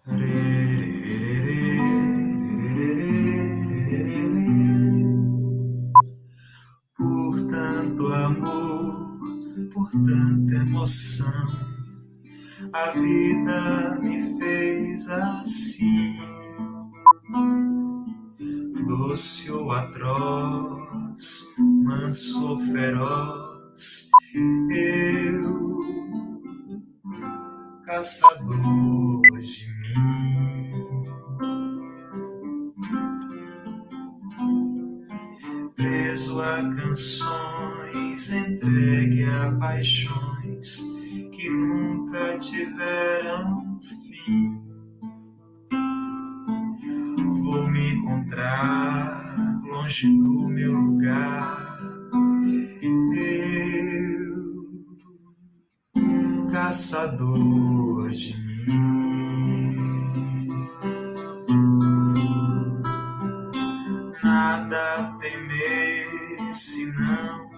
Por tanto amor, por tanta emoção, a vida me fez assim, doce ou atroz, manso ou feroz, eu, caçador de mim. Preso a canções, entregue a paixões que nunca tiveram fim. Vou me encontrar longe do meu lugar, eu, caçador de mim. Nada temer senão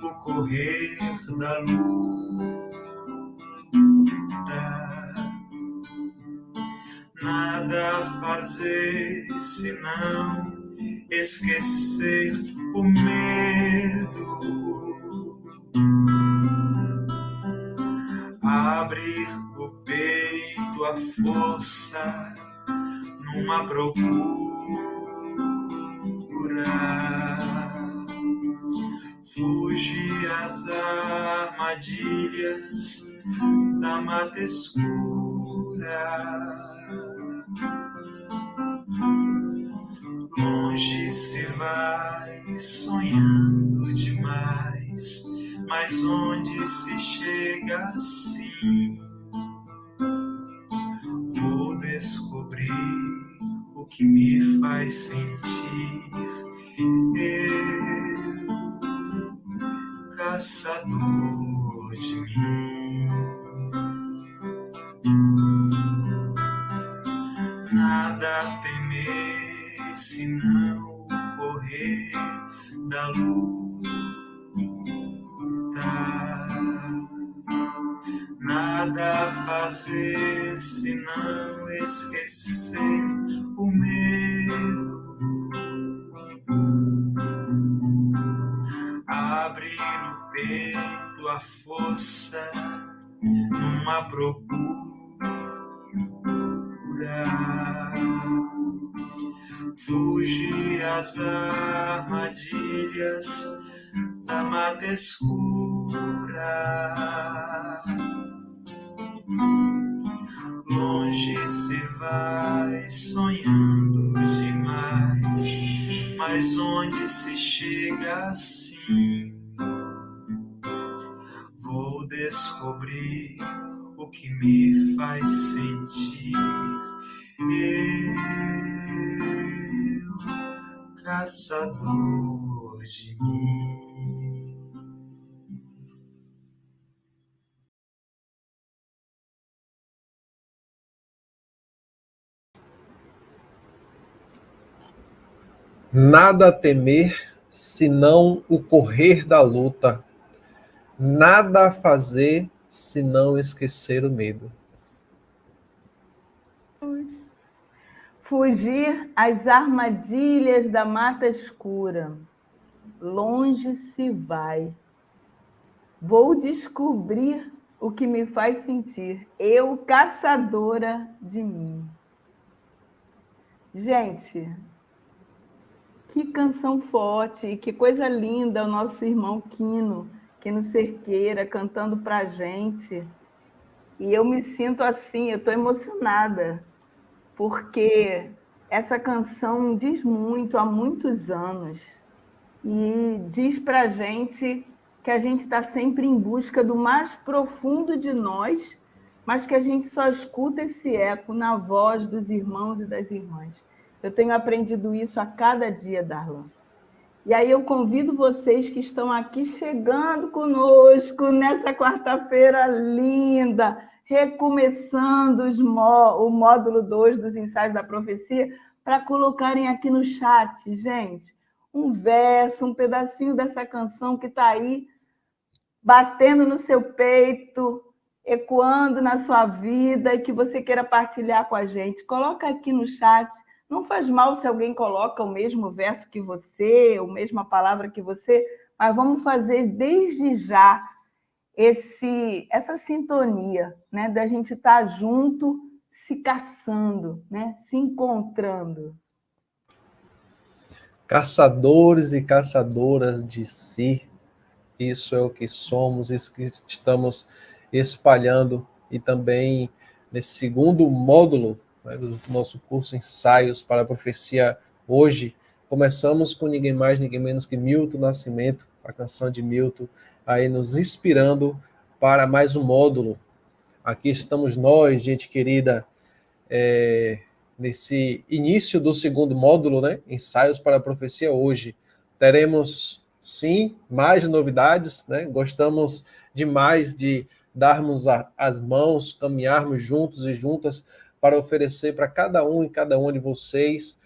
o correr da luta, nada fazer senão esquecer o medo, abrir o peito à força numa procura, fugir às armadilhas da mata escura. Longe se vai sonhando demais, mas onde se chega assim? Vou descobrir o que me faz sentir, eu, caçador de mim. Nada temer senão correr da luta, nada fazer senão esquecer o medo, abrir o peito à força numa procura, fugir às armadilhas da mata escura. Longe se vai sonhando demais, mas onde se chega assim? Vou descobrir o que me faz sentir, eu, caçador de mim. Nada a temer, senão o correr da luta. Nada a fazer, senão esquecer o medo. Fugir às armadilhas da mata escura. Longe se vai. Vou descobrir o que me faz sentir. Eu, caçadora de mim. Gente, que canção forte, que coisa linda o nosso irmão Quino Cerqueira, cantando para a gente. E eu me sinto assim, eu estou emocionada, porque essa canção diz muito há muitos anos e diz para a gente que a gente está sempre em busca do mais profundo de nós, mas que a gente só escuta esse eco na voz dos irmãos e das irmãs. Eu tenho aprendido isso a cada dia, Darlan. E aí eu convido vocês que estão aqui chegando conosco nessa quarta-feira linda, recomeçando o módulo 2 dos Ensaios da Profecia, para colocarem aqui no chat, gente, um verso, um pedacinho dessa canção que está aí batendo no seu peito, ecoando na sua vida e que você queira partilhar com a gente. Coloca aqui no chat. Não faz mal se alguém coloca o mesmo verso que você, a mesma palavra que você, mas vamos fazer desde já essa sintonia, né, da gente estar junto, se caçando, né, se encontrando. Caçadores e caçadoras de si, isso é o que somos, isso que estamos espalhando. E também nesse segundo módulo, né, do nosso curso Ensaios para a Profecia, hoje começamos com ninguém mais, ninguém menos que Milton Nascimento, a canção de Milton, aí nos inspirando para mais um módulo. Aqui estamos nós, gente querida, nesse início do segundo módulo, né? Ensaios para a Profecia hoje. Teremos, sim, mais novidades, né? Gostamos demais de darmos as mãos, caminharmos juntos e juntas para oferecer para cada um e cada uma de vocês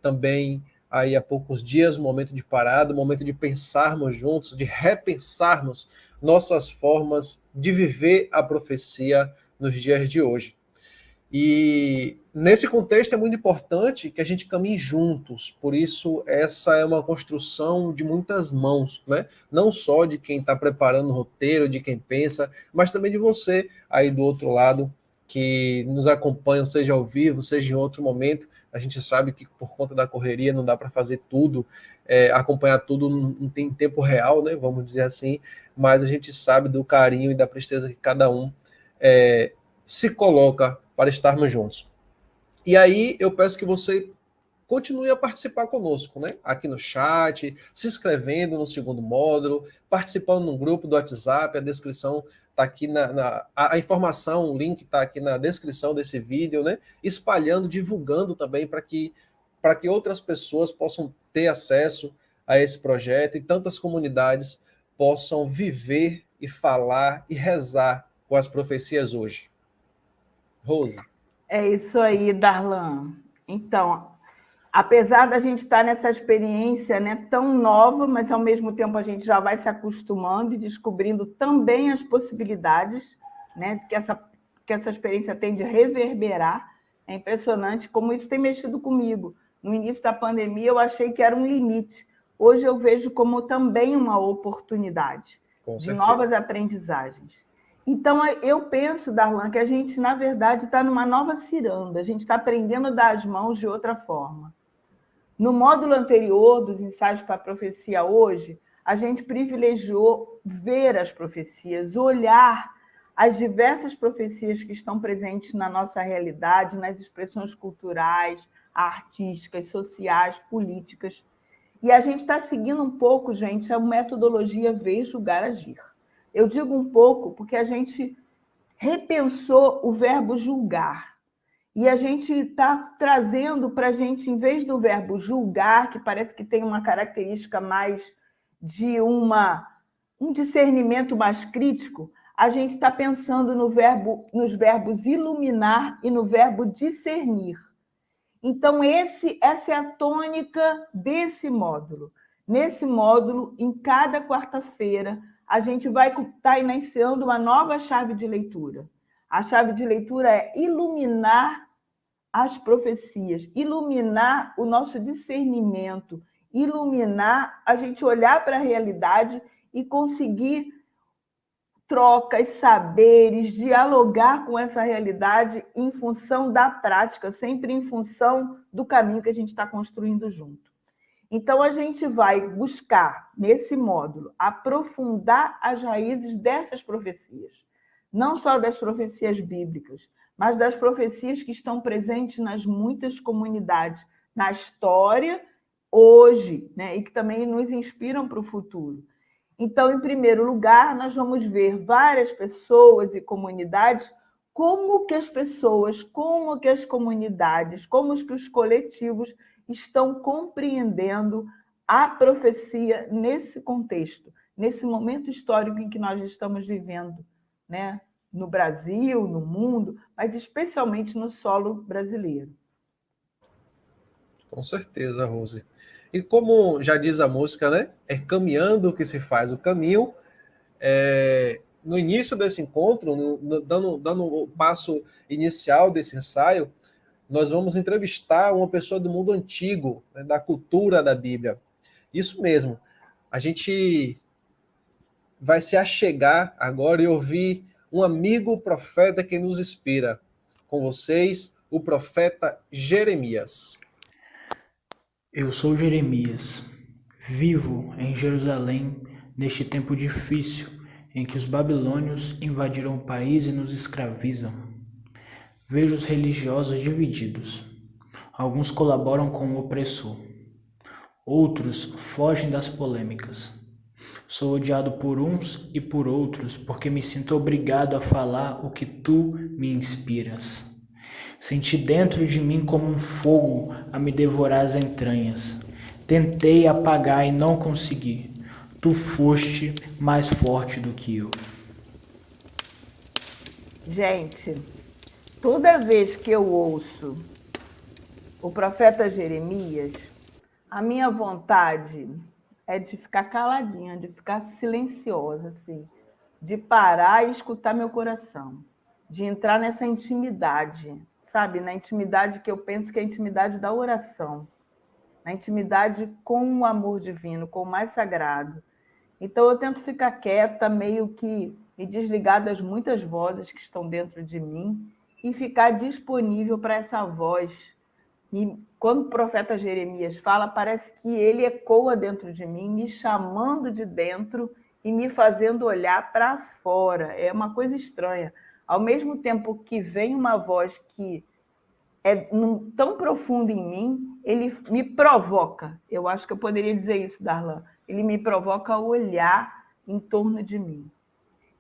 também aí há poucos dias, um momento de parada, um momento de pensarmos juntos, de repensarmos nossas formas de viver a profecia nos dias de hoje. E nesse contexto é muito importante que a gente caminhe juntos, por isso essa é uma construção de muitas mãos, né? Não só de quem está preparando o roteiro, de quem pensa, mas também de você aí do outro lado que nos acompanha, seja ao vivo, seja em outro momento. A gente sabe que por conta da correria não dá para fazer tudo, acompanhar tudo não tem tempo real, né? Vamos dizer assim, mas a gente sabe do carinho e da presteza que cada um se coloca para estarmos juntos. E aí eu peço que você continue a participar conosco, né? Aqui no chat, se inscrevendo no segundo módulo, participando no grupo do WhatsApp, a descrição está aqui a informação, o link está aqui na descrição desse vídeo, né? Espalhando, divulgando também para que outras pessoas possam ter acesso a esse projeto e tantas comunidades possam viver e falar e rezar com as profecias hoje. Rose. É isso aí, Darlan. Então, apesar da gente estar nessa experiência, né, tão nova, mas ao mesmo tempo a gente já vai se acostumando e descobrindo também as possibilidades, né, que essa experiência tem de reverberar. É impressionante como isso tem mexido comigo. No início da pandemia eu achei que era um limite. Hoje eu vejo como também uma oportunidade de novas aprendizagens. Então, eu penso, Darlan, que a gente, na verdade, está numa nova ciranda, a gente está aprendendo a dar as mãos de outra forma. No módulo anterior dos ensaios para a profecia hoje, a gente privilegiou ver as profecias, olhar as diversas profecias que estão presentes na nossa realidade, nas expressões culturais, artísticas, sociais, políticas. E a gente está seguindo um pouco, gente, a metodologia Ver, Julgar, Agir. Eu digo um pouco porque a gente repensou o verbo julgar. E a gente está trazendo para a gente, em vez do verbo julgar, que parece que tem uma característica mais de um discernimento mais crítico, a gente está pensando nos verbos iluminar e no verbo discernir. Então, essa é a tônica desse módulo. Nesse módulo, em cada quarta-feira, a gente vai estar iniciando uma nova chave de leitura. A chave de leitura é iluminar as profecias, iluminar o nosso discernimento, iluminar a gente olhar para a realidade e conseguir trocas, saberes, dialogar com essa realidade em função da prática, sempre em função do caminho que a gente está construindo junto. Então, a gente vai buscar, nesse módulo, aprofundar as raízes dessas profecias. Não só das profecias bíblicas, mas das profecias que estão presentes nas muitas comunidades, na história, hoje, né? E que também nos inspiram para o futuro. Então, em primeiro lugar, nós vamos ver várias pessoas e comunidades, como que as pessoas, como que as comunidades, como que os coletivos estão compreendendo a profecia nesse contexto, nesse momento histórico em que nós estamos vivendo, né? No Brasil, no mundo, mas especialmente no solo brasileiro. Com certeza, Rose. E como já diz a música, né? É caminhando que se faz o caminho. no início desse encontro, dando o passo inicial desse ensaio, nós vamos entrevistar uma pessoa do mundo antigo, né, da cultura da Bíblia. Isso mesmo. A gente vai se achegar agora e ouvir um amigo profeta que nos inspira. Com vocês, o profeta Jeremias. Eu sou Jeremias, vivo em Jerusalém neste tempo difícil em que os babilônios invadiram o país e nos escravizam. Vejo os religiosos divididos. Alguns colaboram com o opressor. Outros fogem das polêmicas. Sou odiado por uns e por outros porque me sinto obrigado a falar o que tu me inspiras. Senti dentro de mim como um fogo a me devorar as entranhas. Tentei apagar e não consegui. Tu foste mais forte do que eu. Gente, toda vez que eu ouço o profeta Jeremias, a minha vontade é de ficar caladinha, de ficar silenciosa, assim, de parar e escutar meu coração, de entrar nessa intimidade, sabe? Na intimidade que eu penso que é a intimidade da oração, na intimidade com o amor divino, com o mais sagrado. Então eu tento ficar quieta, meio que me desligar das muitas vozes que estão dentro de mim e ficar disponível para essa voz. E quando o profeta Jeremias fala, parece que ele ecoa dentro de mim, me chamando de dentro e me fazendo olhar para fora. É uma coisa estranha. Ao mesmo tempo que vem uma voz que é tão profunda em mim, ele me provoca. Eu acho que eu poderia dizer isso, Darlan. Ele me provoca a olhar em torno de mim.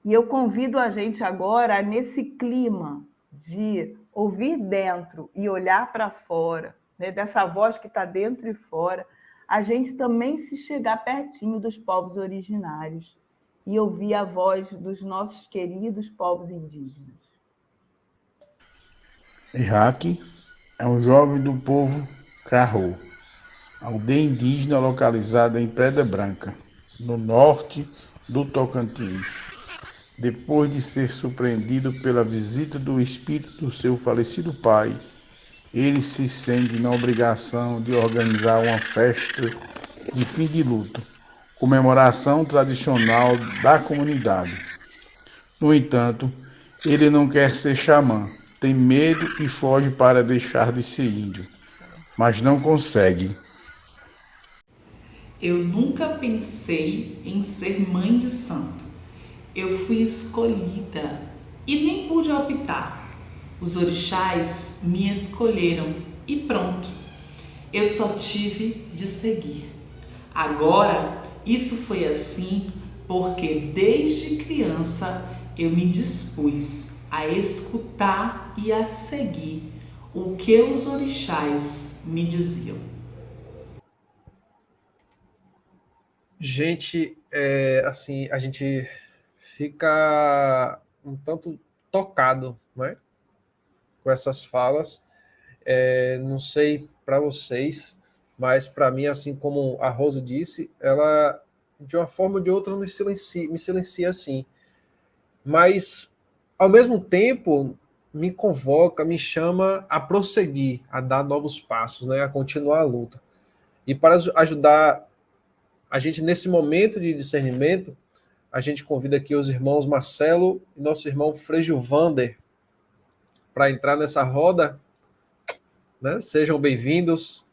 E eu convido a gente agora, nesse clima de ouvir dentro e olhar para fora, né, dessa voz que está dentro e fora, a gente também se chegar pertinho dos povos originários e ouvir a voz dos nossos queridos povos indígenas. Iraque é um jovem do povo Carro, aldeia indígena localizada em Pedra Branca, no norte do Tocantins. Depois de ser surpreendido pela visita do espírito do seu falecido pai, ele se sente na obrigação de organizar uma festa de fim de luto, comemoração tradicional da comunidade. No entanto, ele não quer ser xamã, tem medo e foge para deixar de ser índio, mas não consegue. Eu nunca pensei em ser mãe de santo. Eu fui escolhida e nem pude optar. Os orixás me escolheram e pronto. Eu só tive de seguir. Agora, isso foi assim porque desde criança eu me dispus a escutar e a seguir o que os orixás me diziam. Gente, assim, a gente fica um tanto tocado, né, com essas falas. Não sei para vocês, mas para mim, assim como a Rose disse, ela, de uma forma ou de outra, me silencia assim. Mas, ao mesmo tempo, me convoca, me chama a prosseguir, a dar novos passos, né, a continuar a luta. E para ajudar a gente nesse momento de discernimento, a gente convida aqui os irmãos Marcelo e nosso irmão Frei Gilvander para entrar nessa roda, né? Sejam bem-vindos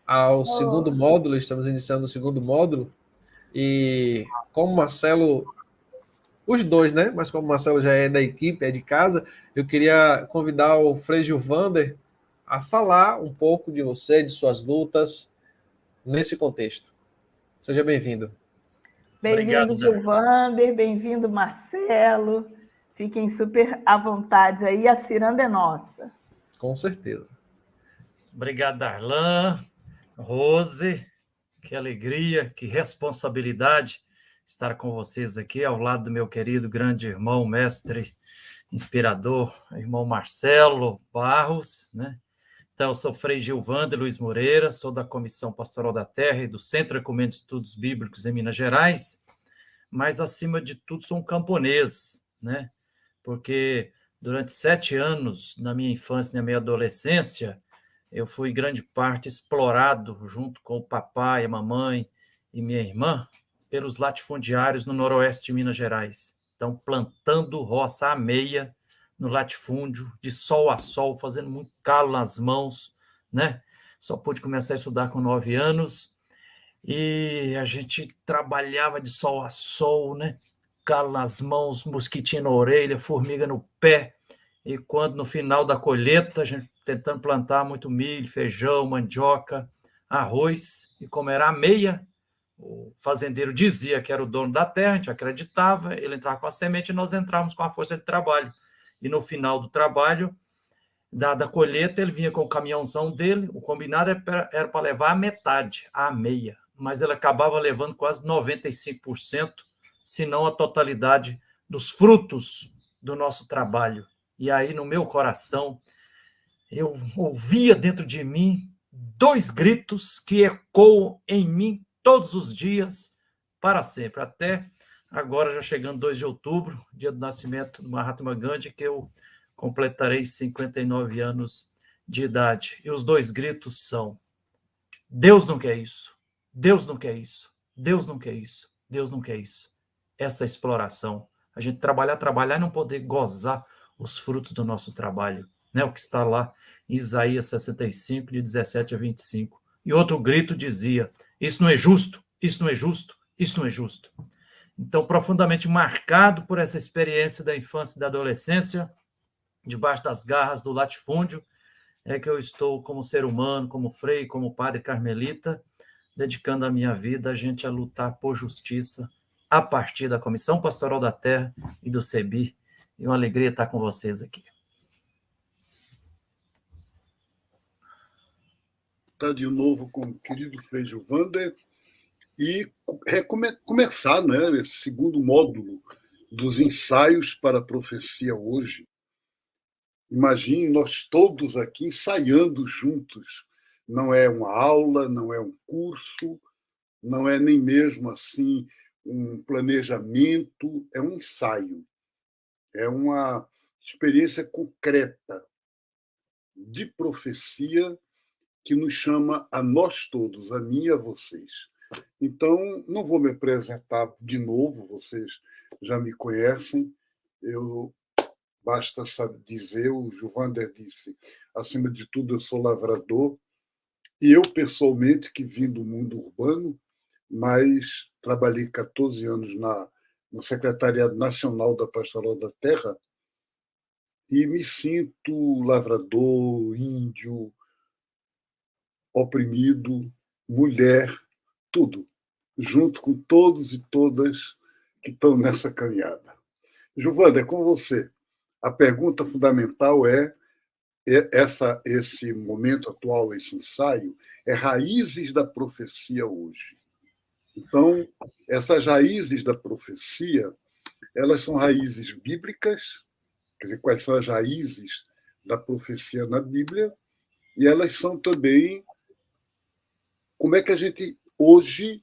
ao segundo módulo, estamos iniciando o segundo módulo, e como Marcelo, os dois, né? Mas como o Marcelo já é da equipe, é de casa, eu queria convidar o Frei Gilvander a falar um pouco de você, de suas lutas, nesse contexto. Seja bem-vindo. Bem-vindo, Gilvander, bem-vindo, Marcelo. Fiquem super à vontade aí, a ciranda é nossa. Com certeza. Obrigado, Darlan, Rose, que alegria, que responsabilidade estar com vocês aqui, ao lado do meu querido grande irmão, mestre, inspirador, irmão Marcelo Barros, né? Então, eu sou Frei Gilvander Luiz Moreira, sou da Comissão Pastoral da Terra e do Centro Ecumênico de Estudos Bíblicos em Minas Gerais, mas, acima de tudo, sou um camponês, né? Porque durante 7 anos, na minha infância e na minha adolescência, eu fui, grande parte, explorado, junto com o papai, a mamãe e minha irmã, pelos latifundiários no noroeste de Minas Gerais. Então, plantando roça à meia no latifúndio, de sol a sol, fazendo muito calo nas mãos, né? Só pude começar a estudar com 9 anos, e a gente trabalhava de sol a sol, né? Calo nas mãos, mosquitinho na orelha, formiga no pé, e quando no final da colheita, a gente tentando plantar muito milho, feijão, mandioca, arroz, e como era a meia, o fazendeiro dizia que era o dono da terra, a gente acreditava, ele entrava com a semente e nós entrávamos com a força de trabalho. E no final do trabalho, da colheita, ele vinha com o caminhãozão dele, o combinado era para levar a metade, a meia, mas ele acabava levando quase 95%, se não a totalidade dos frutos do nosso trabalho. E aí, no meu coração, eu ouvia dentro de mim 2 gritos que ecoam em mim todos os dias, para sempre, até agora, já chegando 2 de outubro, dia do nascimento do Mahatma Gandhi, que eu completarei 59 anos de idade. E os 2 gritos são: Deus não quer isso, Deus não quer isso, Deus não quer isso, Deus não quer isso. Essa exploração, a gente trabalhar e não poder gozar os frutos do nosso trabalho, né? O que está lá em Isaías 65, de 17 a 25. E outro grito dizia: isso não é justo, isso não é justo, isso não é justo. Então, profundamente marcado por essa experiência da infância e da adolescência, debaixo das garras do latifúndio, é que eu estou, como ser humano, como frei, como padre carmelita, dedicando a minha vida a gente a lutar por justiça a partir da Comissão Pastoral da Terra e do CEBI. E uma alegria estar com vocês aqui. Está de novo com o querido Frei Gilvander e começar, né, esse segundo módulo dos ensaios para a profecia hoje. Imagine nós todos aqui ensaiando juntos. Não é uma aula, não é um curso, não é nem mesmo assim um planejamento, é um ensaio. É uma experiência concreta de profecia que nos chama a nós todos, a mim e a vocês. Então, não vou me apresentar de novo, vocês já me conhecem. Basta dizer, o Gilvander disse, acima de tudo, eu sou lavrador, e eu, pessoalmente, que vim do mundo urbano, mas trabalhei 14 anos no Secretariado Nacional da Pastoral da Terra, e me sinto lavrador, índio, oprimido, mulher, tudo, junto com todos e todas que estão nessa caminhada. Gilvander, é com você. A pergunta fundamental esse momento atual, esse ensaio, é raízes da profecia hoje. Então, essas raízes da profecia, elas são raízes bíblicas, quer dizer, quais são as raízes da profecia na Bíblia, e elas são também como é que a gente hoje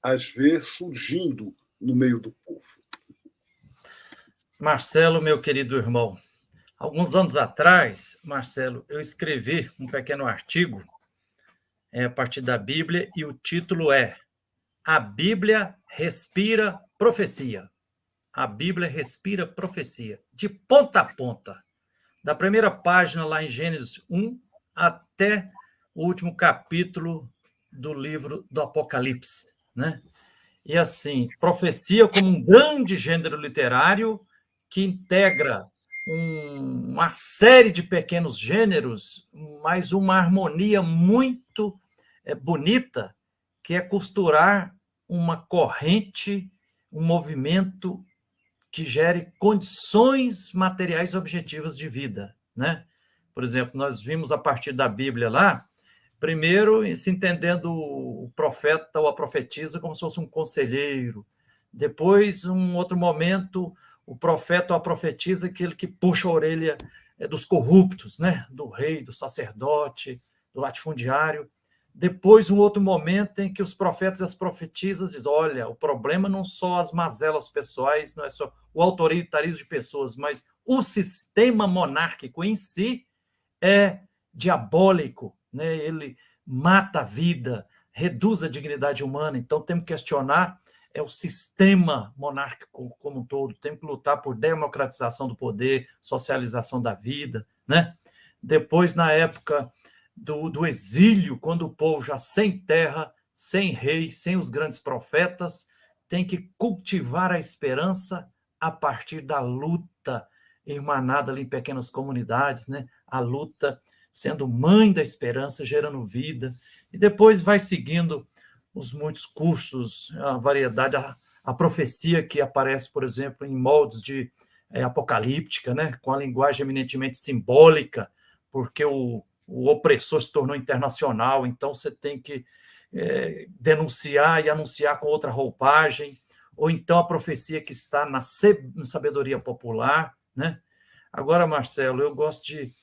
as vê surgindo no meio do povo. Marcelo, meu querido irmão, alguns anos atrás, Marcelo, eu escrevi um pequeno artigo a partir da Bíblia, e o título é A Bíblia Respira Profecia. A Bíblia respira profecia, de ponta a ponta, da primeira página lá em Gênesis 1 até o último capítulo do livro do Apocalipse, né? E assim, profecia como um grande gênero literário que integra uma série de pequenos gêneros, mas uma harmonia muito bonita, que é costurar uma corrente, um movimento que gere condições materiais objetivas de vida, né? Por exemplo, nós vimos a partir da Bíblia lá, primeiro se entendendo o profeta ou a profetisa como se fosse um conselheiro, depois, um outro momento, o profeta ou a profetisa, aquele que puxa a orelha dos corruptos, né? Do rei, do sacerdote, do latifundiário. Depois, um outro momento em que os profetas e as profetisas dizem, olha, o problema não são as mazelas pessoais, não é só o autoritarismo de pessoas, mas o sistema monárquico em si é diabólico, né? Ele mata a vida, reduz a dignidade humana, então temos que questionar o sistema monárquico como um todo, temos que lutar por democratização do poder, socialização da vida, né? Depois, na época do exílio, quando o povo já sem terra, sem rei, sem os grandes profetas, tem que cultivar a esperança a partir da luta irmanada ali em pequenas comunidades, né? A luta sendo mãe da esperança, gerando vida, e depois vai seguindo os muitos cursos, a variedade, a profecia que aparece, por exemplo, em moldes de apocalíptica, né? Com a linguagem eminentemente simbólica, porque o opressor se tornou internacional, então você tem que denunciar e anunciar com outra roupagem, ou então a profecia que está na sabedoria popular, né? Agora, Marcelo, eu gosto de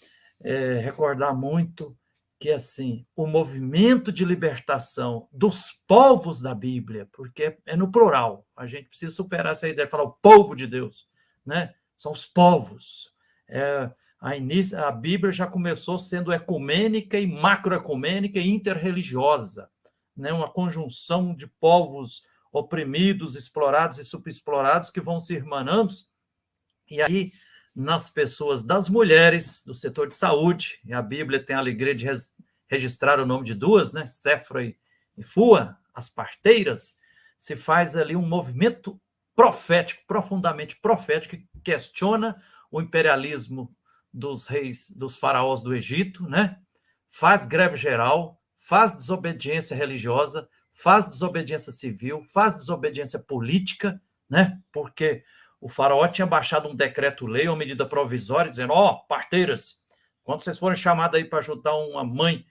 recordar muito que, assim, o movimento de libertação dos povos da Bíblia, porque é no plural, a gente precisa superar essa ideia de falar o povo de Deus, né? São os povos. A Bíblia já começou sendo ecumênica e macroecumênica e interreligiosa, né? Uma conjunção de povos oprimidos, explorados e subexplorados que vão se irmanando, e aí nas pessoas das mulheres do setor de saúde, e a Bíblia tem a alegria de registrar o nome de duas, né? Séfora e Fua, as parteiras, se faz ali um movimento profético, profundamente profético, que questiona o imperialismo dos reis, dos faraós do Egito, né? Faz greve geral, faz desobediência religiosa, faz desobediência civil, faz desobediência política, né? Porque o faraó tinha baixado um decreto-lei, uma medida provisória, dizendo, parteiras, quando vocês forem chamadas aí para ajudar uma mãe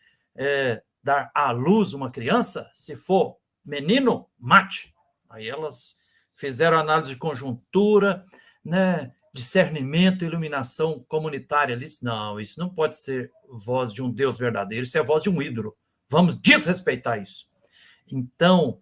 dar à luz uma criança, se for menino, mate. Aí elas fizeram análise de conjuntura, né, discernimento, iluminação comunitária. Eles disse, não, isso não pode ser voz de um Deus verdadeiro, isso é voz de um ídolo. Vamos desrespeitar isso. Então,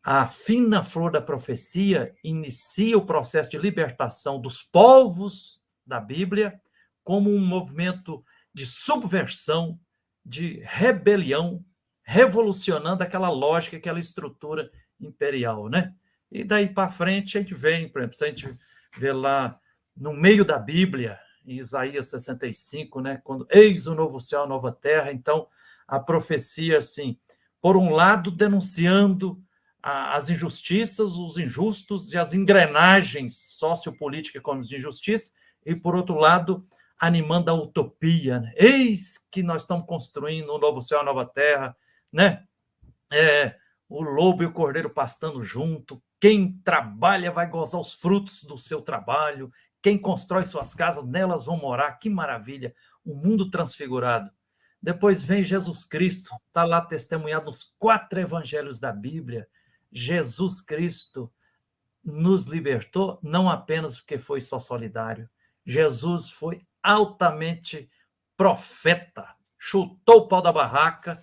a fina flor da profecia inicia o processo de libertação dos povos da Bíblia como um movimento de subversão, de rebelião, revolucionando aquela lógica, aquela estrutura imperial, né? E daí para frente a gente vem, por exemplo, se a gente vê lá no meio da Bíblia, em Isaías 65, né? Quando eis o novo céu, a nova terra, então a profecia, assim, por um lado, denunciando as injustiças, os injustos e as engrenagens sociopolíticas como de injustiça, e, por outro lado, animando a utopia. Né? Eis que nós estamos construindo um novo céu, uma nova terra, né? O lobo e o cordeiro pastando junto, quem trabalha vai gozar os frutos do seu trabalho, quem constrói suas casas, nelas vão morar, que maravilha, um mundo transfigurado. Depois vem Jesus Cristo, está lá testemunhado nos 4 evangelhos da Bíblia. Jesus Cristo nos libertou, não apenas porque foi só solidário. Jesus foi altamente profeta, chutou o pau da barraca,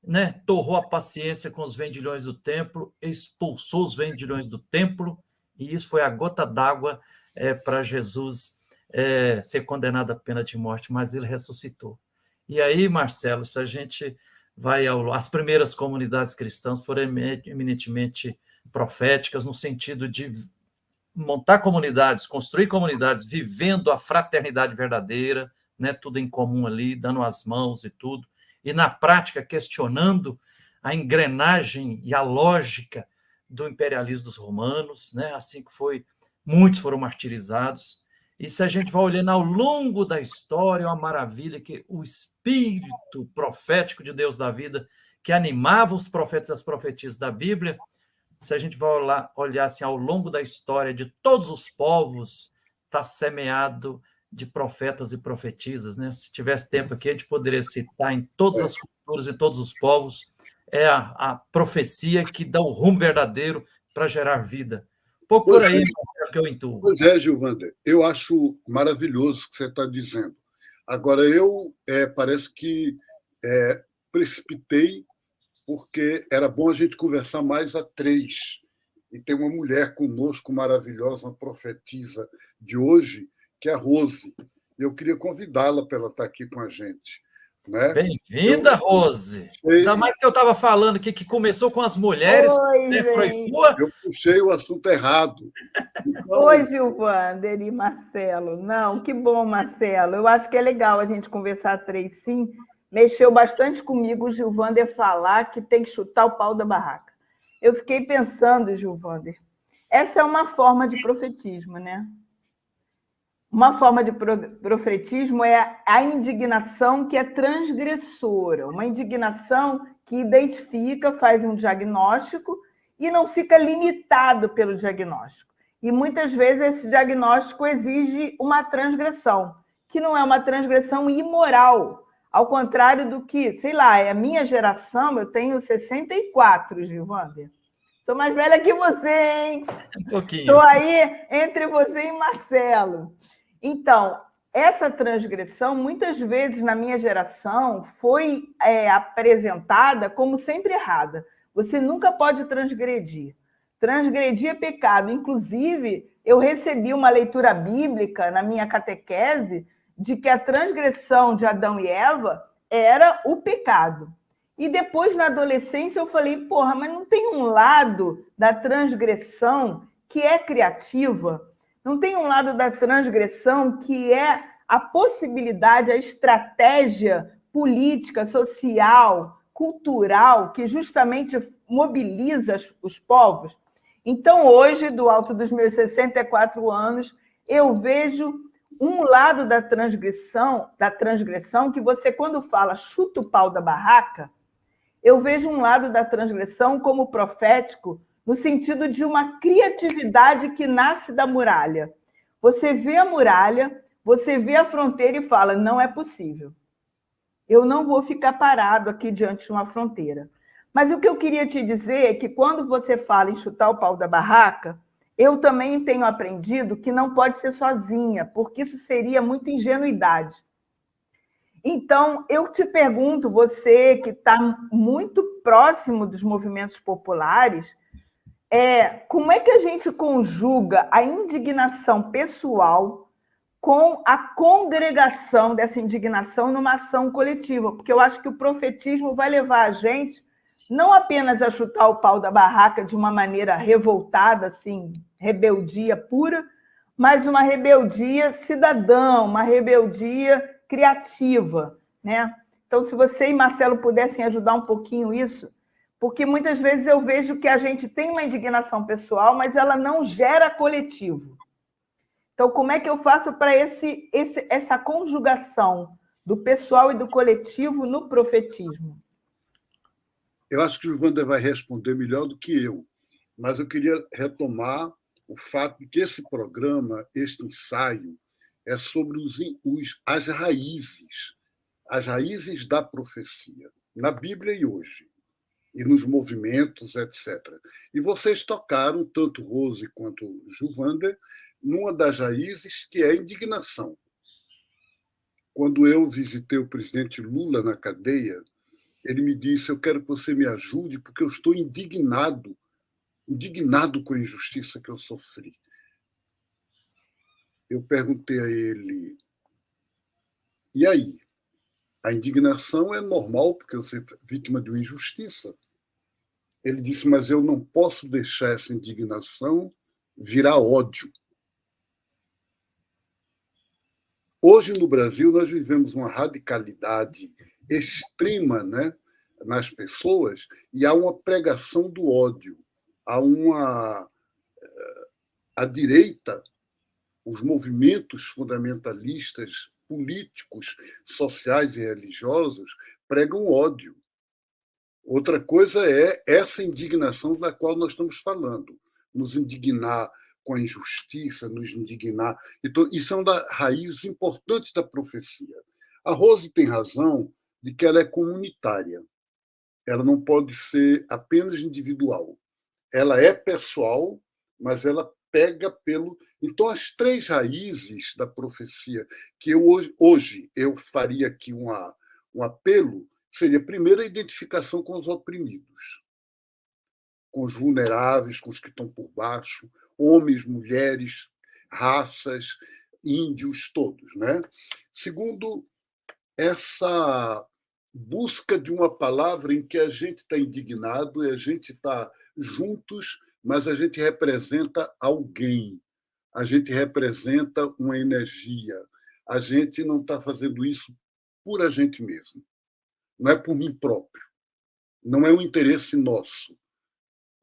né? Torrou a paciência com os vendilhões do templo, expulsou os vendilhões do templo, e isso foi a gota d'água para Jesus ser condenado à pena de morte, mas ele ressuscitou. E aí, Marcelo, se a gente vai as primeiras comunidades cristãs foram eminentemente proféticas, no sentido de montar comunidades, construir comunidades, vivendo a fraternidade verdadeira, né, tudo em comum ali, dando as mãos e tudo, e na prática questionando a engrenagem e a lógica do imperialismo dos romanos, né, assim que foi, muitos foram martirizados. E se a gente vai olhando ao longo da história, é uma maravilha que o espírito profético de Deus da vida, que animava os profetas e as profetisas da Bíblia, se a gente vai olhar assim, ao longo da história de todos os povos, está semeado de profetas e profetisas. Né? Se tivesse tempo aqui, a gente poderia citar em todas as culturas e todos os povos, é a profecia que dá o rumo verdadeiro para gerar vida. Pouco por aí, que eu intuo. Pois é, Gilvander, eu acho maravilhoso o que você está dizendo. Agora, eu parece que precipitei porque era bom a gente conversar mais a três. E tem uma mulher conosco maravilhosa, uma profetisa de hoje, que é a Rose. Eu queria convidá-la para ela estar aqui com a gente. Né? Bem-vinda, Rose. Ainda mais que eu estava falando aqui que começou com as mulheres, Oi, né, gente. Eu puxei o assunto errado. Então, Oi, Gilvander e Marcelo. Não, que bom, Marcelo. Eu acho que é legal a gente conversar a três, sim. Mexeu bastante comigo o Gilvander falar que tem que chutar o pau da barraca. Eu fiquei pensando, Gilvander, essa é uma forma de profetismo, né? Uma forma de profetismo é a indignação que é transgressora, uma indignação que identifica, faz um diagnóstico e não fica limitado pelo diagnóstico. E muitas vezes esse diagnóstico exige uma transgressão, que não é uma transgressão imoral, ao contrário do que, sei lá, é a minha geração, eu tenho 64, Gilvander. Sou mais velha que você, hein? Um pouquinho. Estou aí entre você e Marcelo. Então, essa transgressão, muitas vezes na minha geração, foi apresentada como sempre errada. Você nunca pode transgredir. Transgredir é pecado. Inclusive, eu recebi uma leitura bíblica na minha catequese de que a transgressão de Adão e Eva era o pecado. E depois, na adolescência, eu falei, porra, mas não tem um lado da transgressão que é criativa? Não tem um lado da transgressão que é a possibilidade, a estratégia política, social, cultural, que justamente mobiliza os povos? Então, hoje, do alto dos meus 64 anos, eu vejo um lado da transgressão que você, quando fala chuta o pau da barraca, eu vejo um lado da transgressão como profético, no sentido de uma criatividade que nasce da muralha. Você vê a muralha, você vê a fronteira e fala, não é possível. Eu não vou ficar parado aqui diante de uma fronteira. Mas o que eu queria te dizer é que quando você fala em chutar o pau da barraca, eu também tenho aprendido que não pode ser sozinha, porque isso seria muita ingenuidade. Então, eu te pergunto, você que está muito próximo dos movimentos populares, como é que a gente conjuga a indignação pessoal com a congregação dessa indignação numa ação coletiva? Porque eu acho que o profetismo vai levar a gente não apenas a chutar o pau da barraca de uma maneira revoltada, assim, rebeldia pura, mas uma rebeldia cidadã, uma rebeldia criativa, né? Então, se você e Marcelo pudessem ajudar um pouquinho isso, porque muitas vezes eu vejo que a gente tem uma indignação pessoal, mas ela não gera coletivo. Então, como é que eu faço para essa conjugação do pessoal e do coletivo no profetismo? Eu acho que o Wander vai responder melhor do que eu, mas eu queria retomar o fato de que esse programa, este ensaio, é sobre as raízes da profecia, na Bíblia e hoje, e nos movimentos, etc. E vocês tocaram, tanto Rose quanto Gilvander, numa das raízes que é a indignação. Quando eu visitei o presidente Lula na cadeia, ele me disse, eu quero que você me ajude porque eu estou indignado com a injustiça que eu sofri. Eu perguntei a ele, e aí? A indignação é normal porque você é vítima de uma injustiça. Ele disse, mas eu não posso deixar essa indignação virar ódio. Hoje, no Brasil, nós vivemos uma radicalidade extrema, né, nas pessoas e há uma pregação do ódio. A direita, os movimentos fundamentalistas políticos, sociais e religiosos pregam ódio. Outra coisa é essa indignação da qual nós estamos falando, nos indignar com a injustiça, nos indignar. Então, isso é uma das raízes importantes da profecia. A Rose tem razão de que ela é comunitária. Ela não pode ser apenas individual. Ela é pessoal, mas ela pega pelo... Então, as três raízes da profecia, que hoje eu faria aqui um apelo, seria, primeiro, a identificação com os oprimidos, com os vulneráveis, com os que estão por baixo, homens, mulheres, raças, índios, todos, né? Segundo, essa busca de uma palavra em que a gente está indignado e a gente está juntos, mas a gente representa alguém, a gente representa uma energia, a gente não está fazendo isso por a gente mesmo, não é por mim próprio, não é um interesse nosso,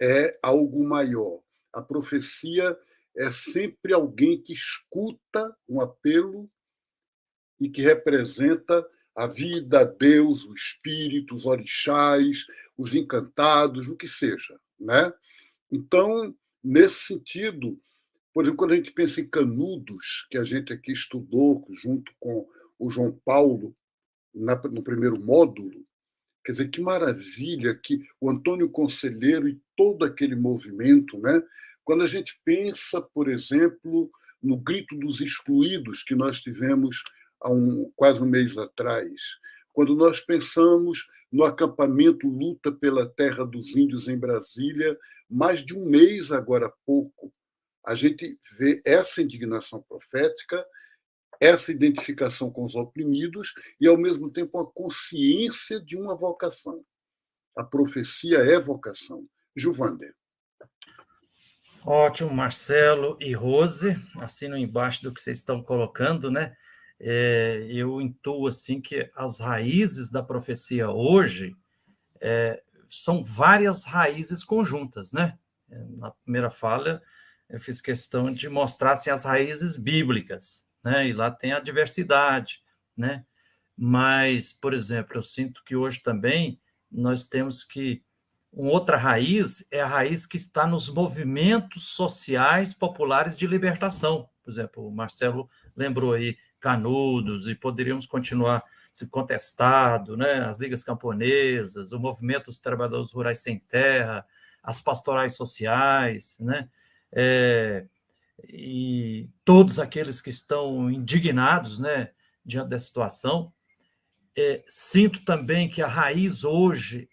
é algo maior. A profecia é sempre alguém que escuta um apelo e que representa a vida, Deus, o espírito, os orixás, os encantados, o que seja, né? Então, nesse sentido, por exemplo, quando a gente pensa em Canudos, que a gente aqui estudou junto com o João Paulo no primeiro módulo, quer dizer, que maravilha que o Antônio Conselheiro e todo aquele movimento, né? Quando a gente pensa, por exemplo, no Grito dos Excluídos, que nós tivemos há quase um mês atrás, quando nós pensamos no acampamento Luta pela Terra dos Índios em Brasília, mais de um mês agora há pouco, a gente vê essa indignação profética, essa identificação com os oprimidos e, ao mesmo tempo, a consciência de uma vocação. A profecia é vocação. Gilvander. Ótimo, Marcelo e Rose, assino embaixo do que vocês estão colocando, né? Eu intuo assim que as raízes da profecia hoje são várias raízes conjuntas, né? Na primeira fala, eu fiz questão de mostrar assim, as raízes bíblicas, né? E lá tem a diversidade, né? Mas, por exemplo, eu sinto que hoje também nós temos que uma outra raiz é a raiz que está nos movimentos sociais populares de libertação. Por exemplo, o Marcelo lembrou aí Canudos, e poderíamos continuar se contestado, né? As ligas camponesas, o movimento dos trabalhadores rurais sem terra, as pastorais sociais, né? E todos aqueles que estão indignados, né, diante da situação. Sinto também que a raiz hoje,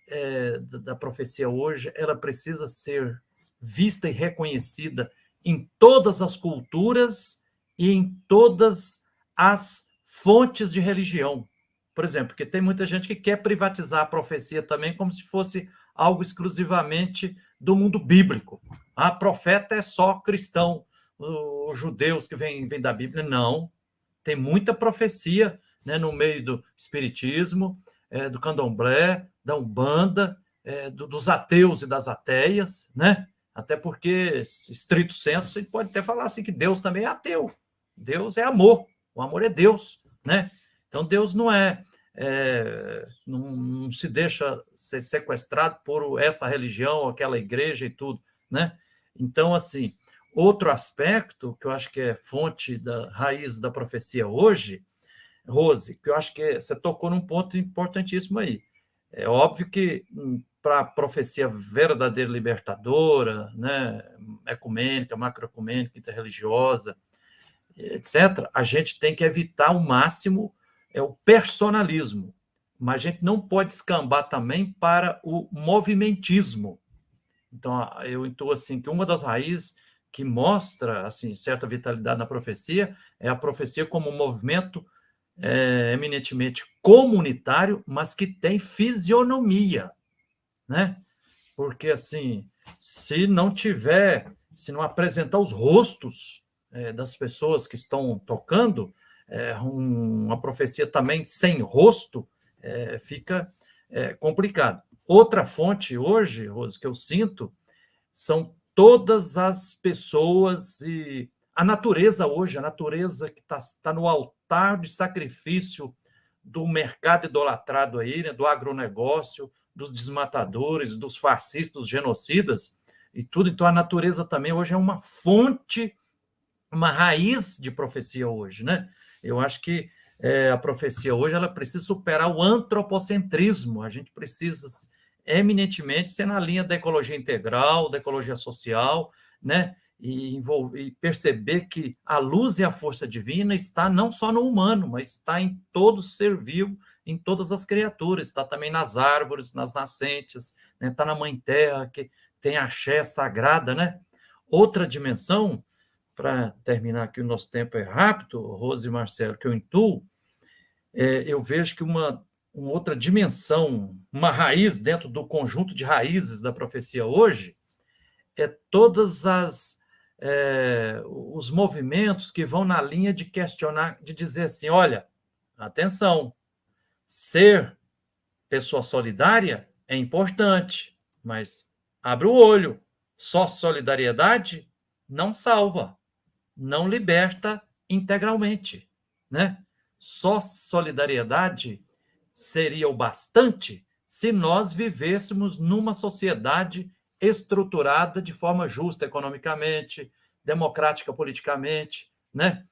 da profecia hoje, ela precisa ser vista e reconhecida em todas as culturas e em todas as fontes de religião. Por exemplo, porque tem muita gente que quer privatizar a profecia também como se fosse algo exclusivamente do mundo bíblico. A profeta é só cristão, os judeus que vêm da Bíblia. Não, tem muita profecia, né, no meio do espiritismo, do candomblé, da umbanda, dos ateus e das ateias, né? Até porque, estrito senso, você pode até falar assim que Deus também é ateu. Deus é amor, o amor é Deus, né? Então, Deus não não se deixa ser sequestrado por essa religião, aquela igreja e tudo, né? Então, assim, outro aspecto que eu acho que é fonte da raiz da profecia hoje, Rose, que eu acho que você tocou num ponto importantíssimo aí. É óbvio que para a profecia verdadeira libertadora, né, ecumênica, macroecumênica, interreligiosa, etc., a gente tem que evitar ao máximo o personalismo, mas a gente não pode escambar também para o movimentismo. Então, eu intuo assim que uma das raízes que mostra assim certa vitalidade na profecia é a profecia como um movimento eminentemente comunitário, mas que tem fisionomia, né? Porque, assim, se não apresentar os rostos das pessoas que estão tocando, uma profecia também sem rosto fica complicado. Outra fonte hoje, Rose, que eu sinto, são todas as pessoas e a natureza hoje, a natureza que está no altar de sacrifício do mercado idolatrado aí, né, do agronegócio, dos desmatadores, dos fascistas, dos genocidas e tudo. Então, a natureza também hoje é uma fonte, uma raiz de profecia hoje, né? Eu acho que a profecia hoje ela precisa superar o antropocentrismo. A gente precisa eminentemente ser na linha da ecologia integral, da ecologia social, né? E perceber que a luz e a força divina está não só no humano, mas está em todo ser vivo em todas as criaturas, está também nas árvores, nas nascentes, né? Está na Mãe Terra, que tem axé sagrada, né? Outra dimensão, para terminar aqui, o nosso tempo é rápido, Rose e Marcelo, que eu intuo, eu vejo que uma outra dimensão, uma raiz dentro do conjunto de raízes da profecia hoje, é todas os movimentos que vão na linha de questionar, de dizer assim, olha, atenção, ser pessoa solidária é importante, mas abre o olho, só solidariedade não salva, não liberta integralmente, né? Só solidariedade seria o bastante se nós vivêssemos numa sociedade estruturada de forma justa economicamente, democrática politicamente, né?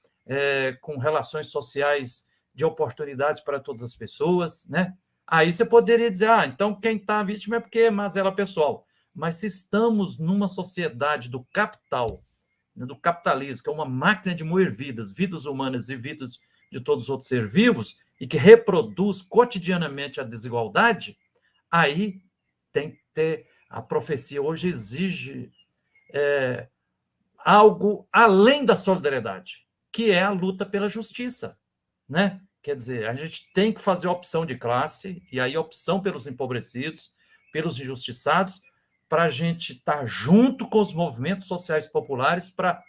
Com relações sociais de oportunidades para todas as pessoas, né? Aí você poderia dizer, então quem está vítima é porque é mazela pessoal. Mas se estamos numa sociedade do capital, do capitalismo, que é uma máquina de moer vidas humanas e vidas de todos os outros seres vivos, e que reproduz cotidianamente a desigualdade, aí tem que ter... A profecia hoje exige algo além da solidariedade, que é a luta pela justiça, né? Quer dizer, a gente tem que fazer opção de classe, e aí opção pelos empobrecidos, pelos injustiçados, para a gente estar junto com os movimentos sociais populares para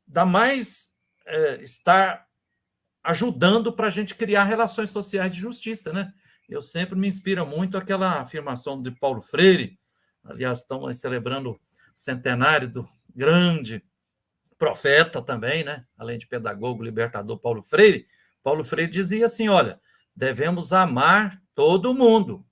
dar mais estar ajudando para a gente criar relações sociais de justiça, né? Eu sempre me inspiro muito aquela afirmação de Paulo Freire, aliás, estamos celebrando o centenário do grande profeta também, né? Além de pedagogo, libertador Paulo Freire dizia assim, olha, devemos amar todo mundo,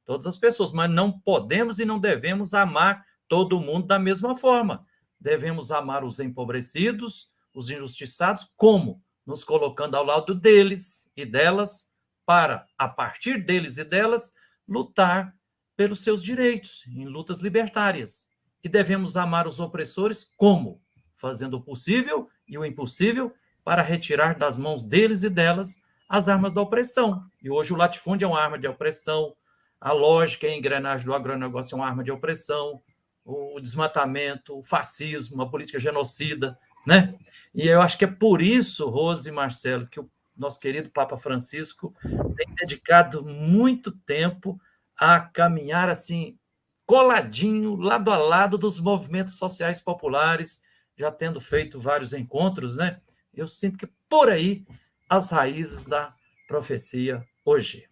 todas as pessoas, mas não podemos e não devemos amar todo mundo da mesma forma. Devemos amar os empobrecidos, os injustiçados, como? Nos colocando ao lado deles e delas, para, a partir deles e delas, lutar pelos seus direitos, em lutas libertárias. E devemos amar os opressores como? Fazendo o possível e o impossível para retirar das mãos deles e delas as armas da opressão. E hoje o latifúndio é uma arma de opressão, a lógica e a engrenagem do agronegócio é uma arma de opressão, o desmatamento, o fascismo, a política genocida, né? E eu acho que é por isso, Rose e Marcelo, que o nosso querido Papa Francisco tem dedicado muito tempo a caminhar assim, coladinho, lado a lado dos movimentos sociais populares, já tendo feito vários encontros, né? Eu sinto que por aí as raízes da profecia hoje.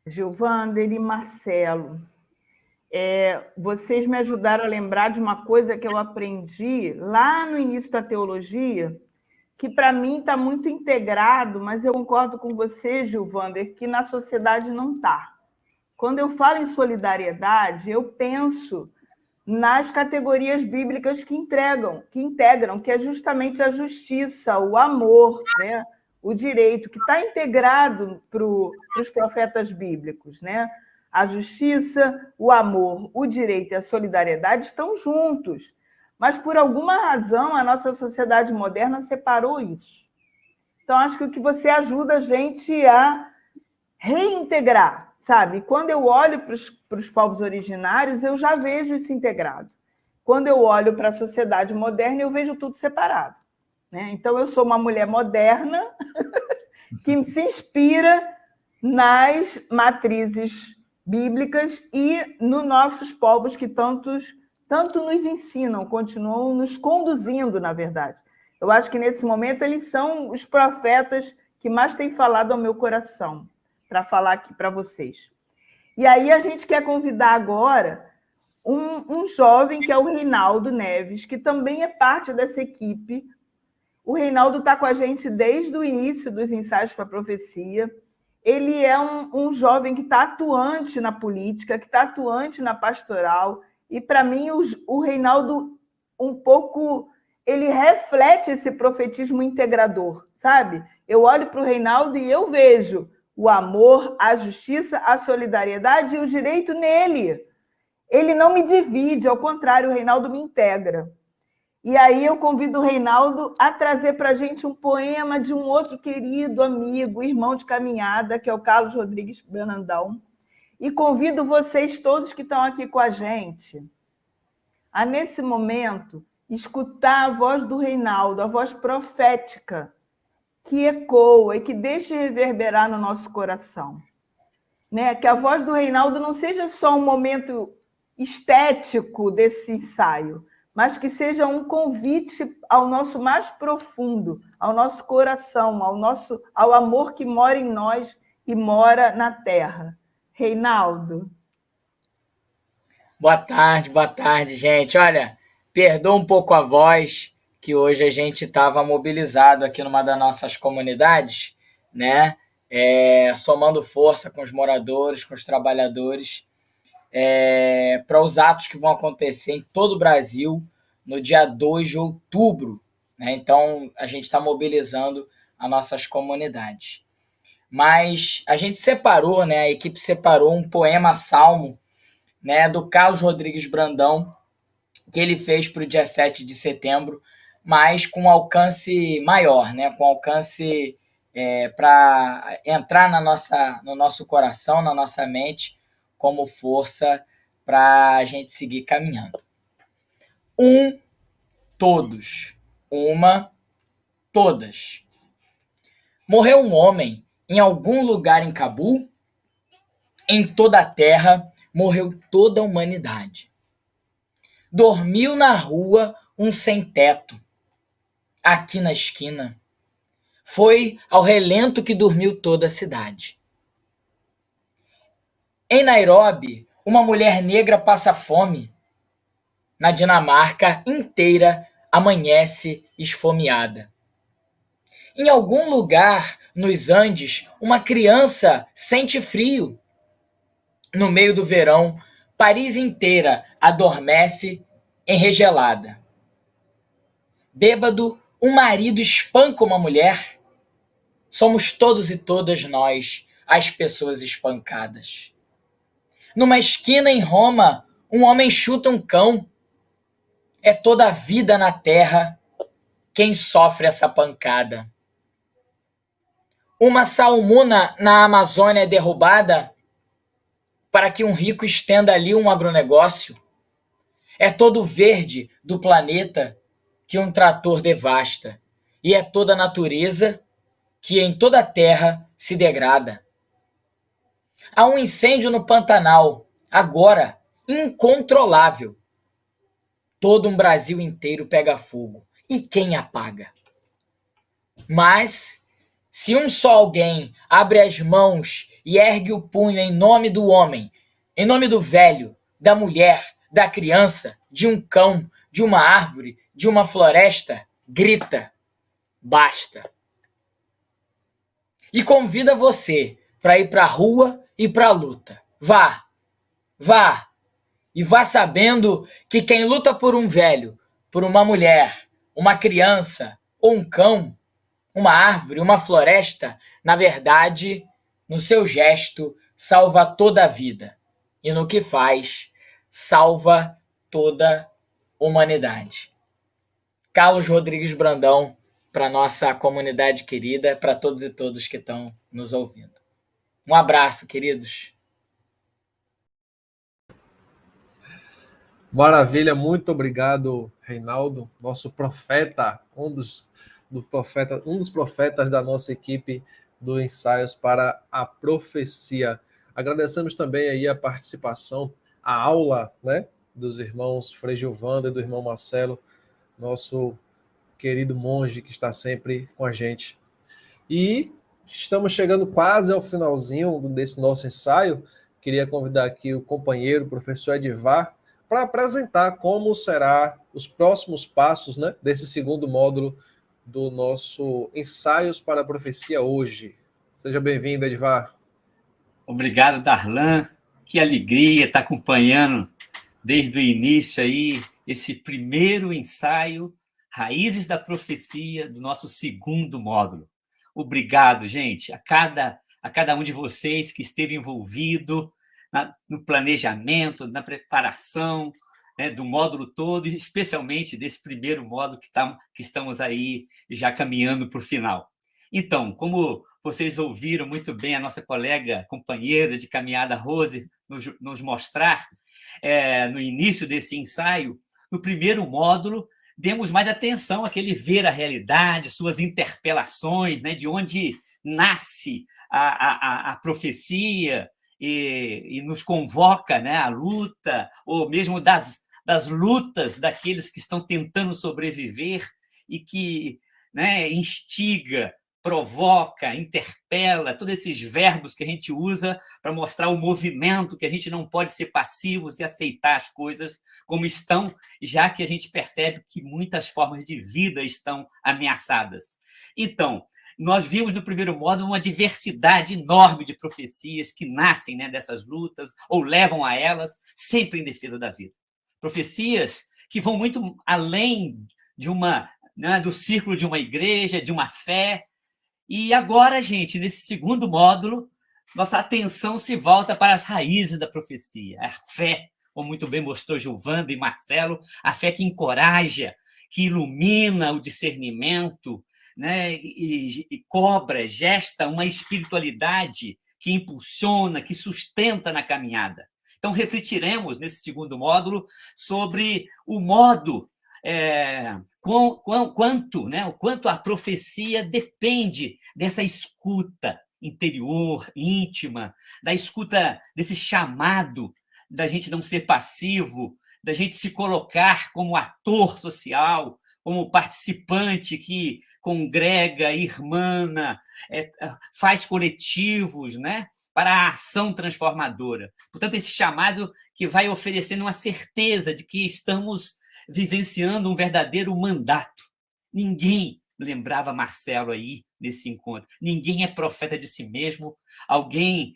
Gilvander e Marcelo, vocês me ajudaram a lembrar de uma coisa que eu aprendi lá no início da teologia, que para mim está muito integrado, mas eu concordo com você, Gilvander, que na sociedade não está. Quando eu falo em solidariedade, eu penso nas categorias bíblicas que integram, que é justamente a justiça, o amor, né? O direito, que está integrado para os profetas bíblicos, né? A justiça, o amor, o direito e a solidariedade estão juntos. Mas, por alguma razão, a nossa sociedade moderna separou isso. Então, acho que o que você ajuda a gente a reintegrar, sabe? Quando eu olho para os povos originários, eu já vejo isso integrado. Quando eu olho para a sociedade moderna, eu vejo tudo separado, né? Então, eu sou uma mulher moderna que se inspira nas matrizes bíblicas e nos nossos povos que tanto nos ensinam, continuam nos conduzindo, na verdade. Eu acho que, nesse momento, eles são os profetas que mais têm falado ao meu coração, para falar aqui para vocês. E aí a gente quer convidar agora um jovem, que é o Reinaldo Neves, que também é parte dessa equipe. O Reinaldo está com a gente desde o início dos ensaios para a profecia. Ele é um jovem que está atuante na política, que está atuante na pastoral, e, para mim, o Reinaldo, um pouco, ele reflete esse profetismo integrador, sabe? Eu olho para o Reinaldo e eu vejo o amor, a justiça, a solidariedade e o direito nele. Ele não me divide, ao contrário, o Reinaldo me integra. E aí eu convido o Reinaldo a trazer para a gente um poema de um outro querido amigo, irmão de caminhada, que é o Carlos Rodrigues Brandão. E convido vocês todos que estão aqui com a gente a, nesse momento, escutar a voz do Reinaldo, a voz profética, que ecoa e que deixa reverberar no nosso coração. Né? Que a voz do Reinaldo não seja só um momento estético desse ensaio, mas que seja um convite ao nosso mais profundo, ao nosso coração, ao amor que mora em nós e mora na terra. Reinaldo. Boa tarde, gente. Olha, perdoa um pouco a voz, que hoje a gente estava mobilizado aqui numa das nossas comunidades, né? Somando força com os moradores, com os trabalhadores, para os atos que vão acontecer em todo o Brasil no dia 2 de outubro. Né? Então, a gente está mobilizando as nossas comunidades. Mas a gente separou, né? A equipe separou um poema salmo, né, do Carlos Rodrigues Brandão, que ele fez para o dia 7 de setembro, mas com alcance maior, né, com alcance para entrar no nosso coração, na nossa mente, como força para a gente seguir caminhando. Todos. Uma, todas. Morreu um homem em algum lugar em Cabul? Em toda a terra morreu toda a humanidade. Dormiu na rua um sem-teto, aqui na esquina. Foi ao relento que dormiu toda a cidade. Em Nairobi, uma mulher negra passa fome. Na Dinamarca inteira amanhece esfomeada. Em algum lugar nos Andes, uma criança sente frio. No meio do verão, Paris inteira adormece enregelada. Bêbado, um marido espanca uma mulher. Somos todos e todas nós as pessoas espancadas. Numa esquina em Roma, um homem chuta um cão. É toda a vida na terra quem sofre essa pancada. Uma salmuna na Amazônia é derrubada para que um rico estenda ali um agronegócio. É todo o verde do planeta que um trator devasta, e é toda a natureza que em toda a terra se degrada. Há um incêndio no Pantanal, agora, incontrolável. Todo um Brasil inteiro pega fogo, e quem apaga? Mas, se um só alguém abre as mãos e ergue o punho em nome do homem, em nome do velho, da mulher, da criança, de um cão, de uma árvore, de uma floresta, grita, basta. E convida você para ir para a rua e para a luta. Vá, vá, e vá sabendo que quem luta por um velho, por uma mulher, uma criança ou um cão, uma árvore, uma floresta, na verdade, no seu gesto, salva toda a vida. E no que faz, salva toda a humanidade. Carlos Rodrigues Brandão, para nossa comunidade querida, para todos e todas que estão nos ouvindo. Um abraço, queridos. Maravilha, muito obrigado, Reinaldo, nosso profeta, um dos profetas da nossa equipe do Ensaios para a Profecia. Agradecemos também aí a participação, a aula, né, dos irmãos Frei Giovando e do irmão Marcelo, nosso querido monge que está sempre com a gente. E estamos chegando quase ao finalzinho desse nosso ensaio. Queria convidar aqui o companheiro, o professor Edivar, para apresentar como será os próximos passos, né, desse segundo módulo do nosso Ensaios para a Profecia hoje. Seja bem-vindo, Edivar. Obrigado, Darlan. Que alegria estar acompanhando desde o início aí esse primeiro ensaio, Raízes da Profecia, do nosso segundo módulo. Obrigado, gente, a cada um de vocês que esteve envolvido no planejamento, na preparação, né, do módulo todo, e especialmente desse primeiro módulo que estamos aí já caminhando para o final. Então, como vocês ouviram muito bem a nossa colega, companheira de caminhada, Rose, nos mostrar no início desse ensaio, no primeiro módulo, demos mais atenção àquele ver a realidade, suas interpelações, né, de onde nasce a profecia e nos convoca, né, à luta, ou mesmo das lutas daqueles que estão tentando sobreviver e que, né, instiga, provoca, interpela, todos esses verbos que a gente usa para mostrar o movimento, que a gente não pode ser passivos e aceitar as coisas como estão, já que a gente percebe que muitas formas de vida estão ameaçadas. Então, nós vimos no primeiro módulo uma diversidade enorme de profecias que nascem, né, dessas lutas ou levam a elas, sempre em defesa da vida. Profecias que vão muito além de né, do círculo de uma igreja, de uma fé. E agora, gente, nesse segundo módulo, nossa atenção se volta para as raízes da profecia, a fé, como muito bem mostrou Gilvanda e Marcelo, a fé que encoraja, que ilumina o discernimento, né, e cobra, gesta uma espiritualidade que impulsiona, que sustenta na caminhada. Então, refletiremos nesse segundo módulo sobre o modo, o quanto a profecia depende dessa escuta interior, íntima, da escuta desse chamado, da gente não ser passivo, da gente se colocar como ator social, como participante que congrega, irmana, faz coletivos, né, para a ação transformadora. Portanto, esse chamado que vai oferecendo uma certeza de que estamos vivenciando um verdadeiro mandato. Ninguém, lembrava Marcelo aí nesse encontro, ninguém é profeta de si mesmo, alguém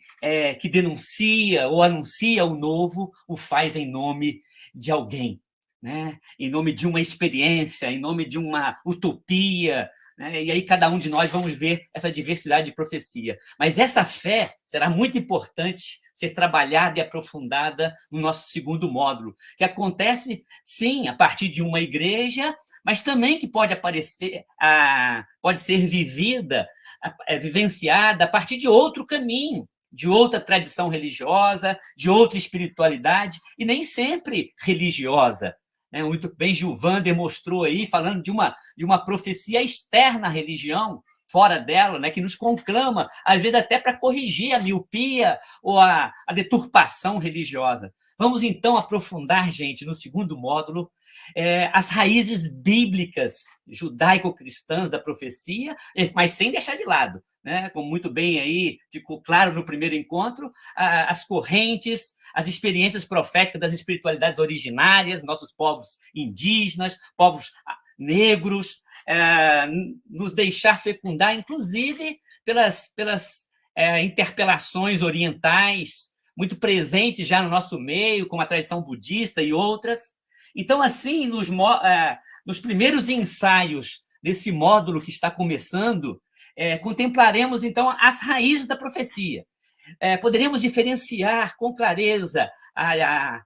que denuncia ou anuncia o novo, o faz em nome de alguém, né? Em nome de uma experiência, em nome de uma utopia, né? E aí cada um de nós vamos ver essa diversidade de profecia. Mas essa fé será muito importante ser trabalhada e aprofundada no nosso segundo módulo, que acontece, sim, a partir de uma igreja, mas também que pode ser vivida, vivenciada a partir de outro caminho, de outra tradição religiosa, de outra espiritualidade, e nem sempre religiosa. Muito bem, Gilvan demonstrou aí, falando de uma profecia externa à religião, fora dela, né, que nos conclama, às vezes até para corrigir a miopia ou a deturpação religiosa. Vamos, então, aprofundar, gente, no segundo módulo, as raízes bíblicas judaico-cristãs da profecia, mas sem deixar de lado, né, como muito bem aí ficou claro no primeiro encontro, as correntes, as experiências proféticas das espiritualidades originárias, nossos povos indígenas, povos negros, nos deixar fecundar, inclusive, pelas interpelações orientais, muito presentes já no nosso meio, como a tradição budista e outras. Então, assim, nos primeiros ensaios desse módulo que está começando, contemplaremos, então, as raízes da profecia. Poderemos diferenciar com clareza a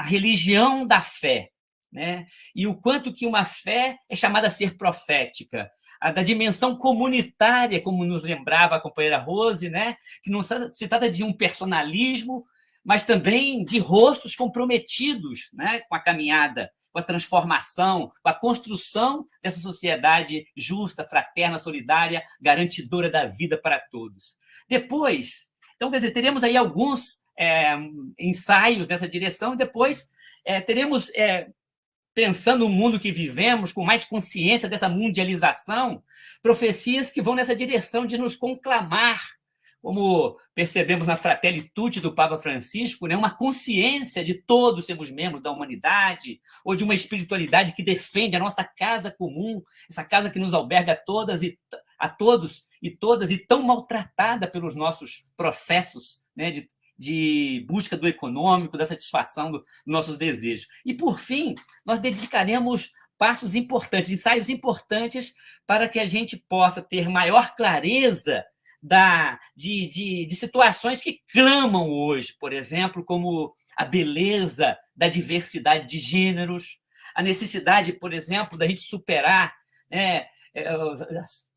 religião da fé, né? E o quanto que uma fé é chamada a ser profética, da dimensão comunitária, como nos lembrava a companheira Rose, né? Que não se trata de um personalismo, mas também de rostos comprometidos, né, com a caminhada, com a transformação, com a construção dessa sociedade justa, fraterna, solidária, garantidora da vida para todos. Depois, então, quer dizer, teremos aí alguns ensaios nessa direção, e depois teremos, pensando no mundo que vivemos, com mais consciência dessa mundialização, profecias que vão nessa direção de nos conclamar, como percebemos na Fratelli Tutti do Papa Francisco, né, uma consciência de todos sermos membros da humanidade, ou de uma espiritualidade que defende a nossa casa comum, essa casa que nos alberga a todos e todas, e tão maltratada pelos nossos processos, né, de busca do econômico, da satisfação dos nossos desejos. E, por fim, nós dedicaremos passos importantes, ensaios importantes, para que a gente possa ter maior clareza de situações que clamam hoje, por exemplo, como a beleza da diversidade de gêneros, a necessidade, por exemplo, da gente superar, né,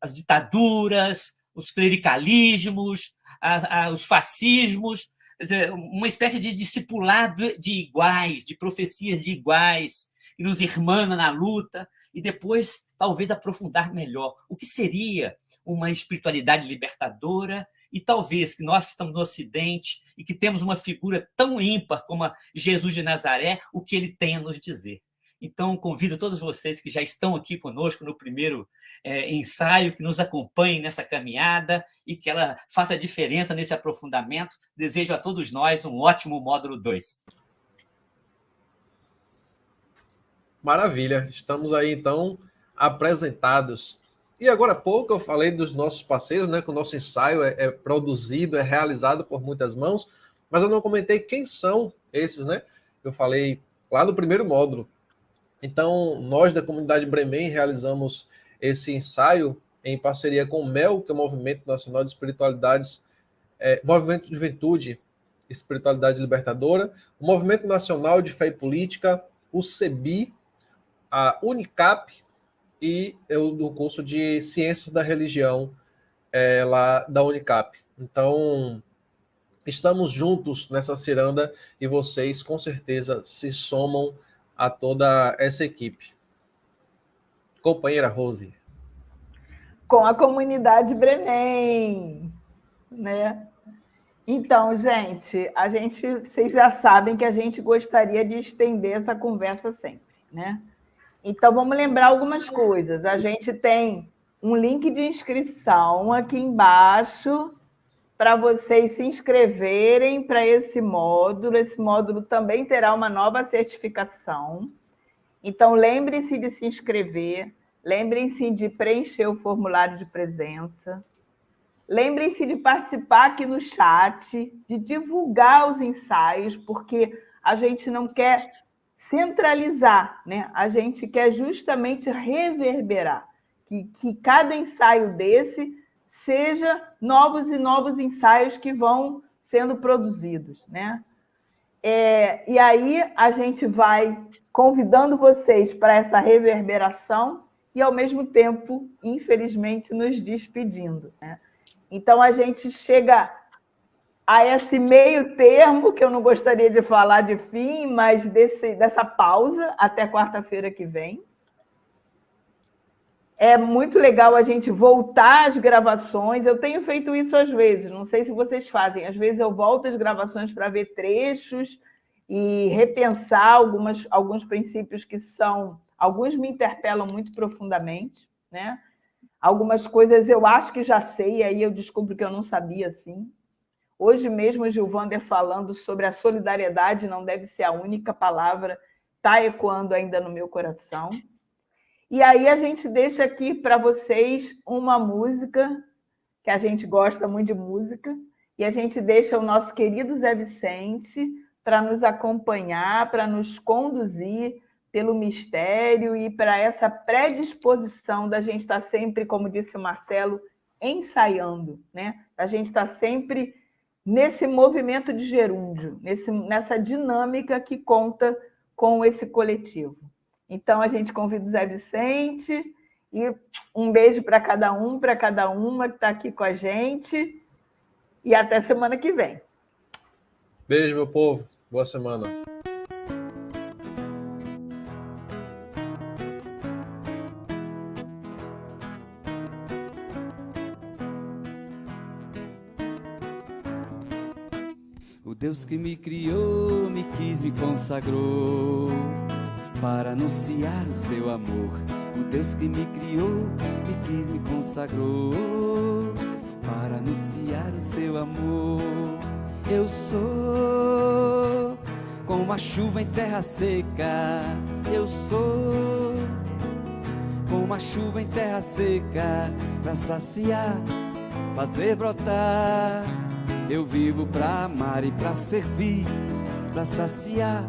as ditaduras, os clericalismos, os fascismos, quer dizer, uma espécie de discipulado de iguais, de profecias de iguais, que nos irmana na luta, e depois talvez aprofundar melhor o que seria uma espiritualidade libertadora, e talvez que nós que estamos no Ocidente e que temos uma figura tão ímpar como a Jesus de Nazaré, o que ele tem a nos dizer. Então, convido todos vocês que já estão aqui conosco no primeiro ensaio, que nos acompanhem nessa caminhada e que ela faça diferença nesse aprofundamento. Desejo a todos nós um ótimo módulo 2. Maravilha, estamos aí então apresentados. E agora há pouco eu falei dos nossos parceiros, né, que o nosso ensaio é produzido, é realizado por muitas mãos, mas eu não comentei quem são esses, né? Eu falei lá no primeiro módulo. Então, nós da comunidade Bremen realizamos esse ensaio em parceria com o MEL, que é o Movimento Nacional de Espiritualidades, Movimento de Juventude e Espiritualidade Libertadora, o Movimento Nacional de Fé e Política, o CEBI, a Unicap e eu do curso de Ciências da Religião lá da Unicap. Então, estamos juntos nessa ciranda e vocês, com certeza, se somam a toda essa equipe. Companheira Rose. Com a comunidade Bremen, né? Então, gente, vocês já sabem que a gente gostaria de estender essa conversa sempre, né? Então, vamos lembrar algumas coisas. A gente tem um link de inscrição aqui embaixo para vocês se inscreverem para esse módulo. Esse módulo também terá uma nova certificação. Então, lembrem-se de se inscrever, lembrem-se de preencher o formulário de presença, lembrem-se de participar aqui no chat, de divulgar os ensaios, porque a gente não quer centralizar, né? A gente quer justamente reverberar, que cada ensaio desse seja novos e novos ensaios que vão sendo produzidos, né? E aí a gente vai convidando vocês para essa reverberação e, ao mesmo tempo, infelizmente, nos despedindo, né? Então, a gente chega a esse meio termo, que eu não gostaria de falar de fim, mas dessa pausa até quarta-feira que vem. É muito legal a gente voltar às gravações. Eu tenho feito isso às vezes, não sei se vocês fazem. Às vezes eu volto às gravações para ver trechos e repensar alguns princípios que são... Alguns me interpelam muito profundamente, né? Algumas coisas eu acho que já sei, aí eu descubro que eu não sabia assim. Hoje mesmo o Gilvander falando sobre a solidariedade, não deve ser a única palavra, está ecoando ainda no meu coração. E aí a gente deixa aqui para vocês uma música, que a gente gosta muito de música, e a gente deixa o nosso querido Zé Vicente para nos acompanhar, para nos conduzir pelo mistério e para essa predisposição da gente estar sempre, como disse o Marcelo, ensaiando, né? A gente está sempre nesse movimento de gerúndio, nessa dinâmica que conta com esse coletivo. Então, a gente convida o Zé Vicente e um beijo para cada um, para cada uma que está aqui com a gente e até semana que vem. Beijo, meu povo. Boa semana. O Deus que me criou, me quis, me consagrou para anunciar o seu amor. O Deus que me criou, me quis, me consagrou para anunciar o seu amor. Eu sou como a chuva em terra seca. Eu sou como a chuva em terra seca, para saciar, fazer brotar. Eu vivo pra amar e pra servir, pra saciar,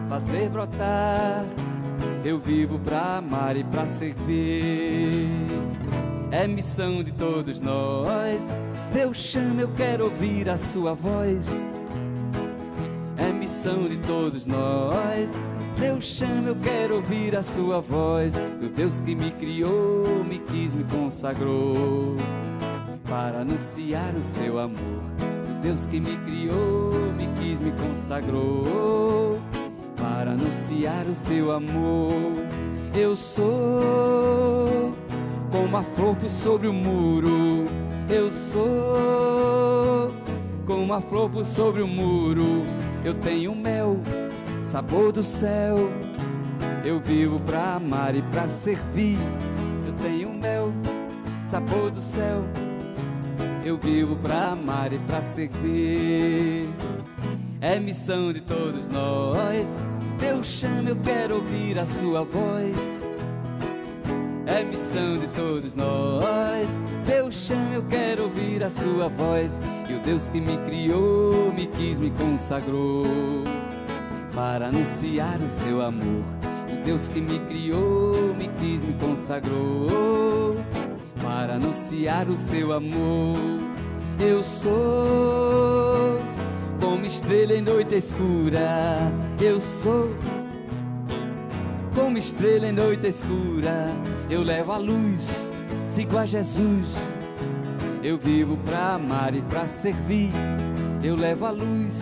fazer brotar. Eu vivo pra amar e pra servir. é missão de todos nós. Deus chama, eu quero ouvir a sua voz. É missão de todos nós. Deus chama, eu quero ouvir a sua voz. O Deus que me criou, me quis, me consagrou para anunciar o seu amor. O Deus que me criou, me quis, me consagrou para anunciar o seu amor. Eu sou como a flor por sobre o muro. Eu sou como a flor por sobre o muro. Eu tenho mel, sabor do céu. Eu vivo pra amar e pra servir. Eu tenho mel, sabor do céu. Eu vivo pra amar e pra servir. É missão de todos nós. Deus chama, eu quero ouvir a sua voz. É missão de todos nós. Deus chama, eu quero ouvir a sua voz. E o Deus que me criou, me quis, me consagrou para anunciar o seu amor. O Deus que me criou, me quis, me consagrou para anunciar o seu amor. Eu sou como estrela em noite escura. Eu sou como estrela em noite escura. Eu levo a luz, sigo a Jesus. Eu vivo pra amar e pra servir. Eu levo a luz,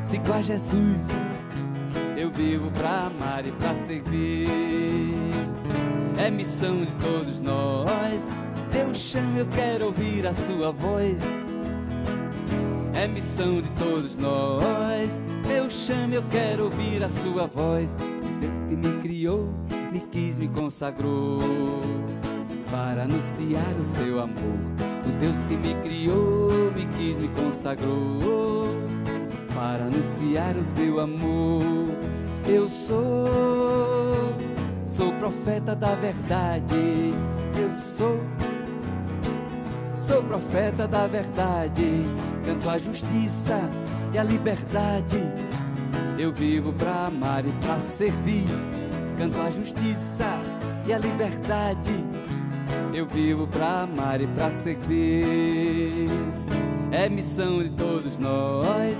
sigo a Jesus. Eu vivo pra amar e pra servir. É missão de todos nós. Deus chama, eu quero ouvir a sua voz. É missão de todos nós. Deus chama, eu quero ouvir a sua voz. Deus que me criou, me quis, me consagrou para anunciar o seu amor. O Deus que me criou, me quis, me consagrou para anunciar o seu amor. Eu sou profeta da verdade. Eu sou profeta da verdade. Canto a justiça e a liberdade. Eu vivo pra amar e pra servir. Canto a justiça e a liberdade. Eu vivo pra amar e pra servir. É missão de todos nós.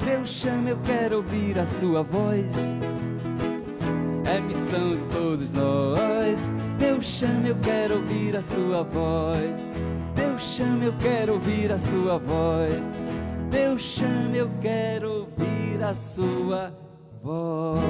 Deus chama, eu quero ouvir a sua voz. É missão de todos nós. Deus chama, eu quero ouvir a sua voz. Deus chama, eu quero ouvir a sua voz. Deus chama, eu quero ouvir a sua voz.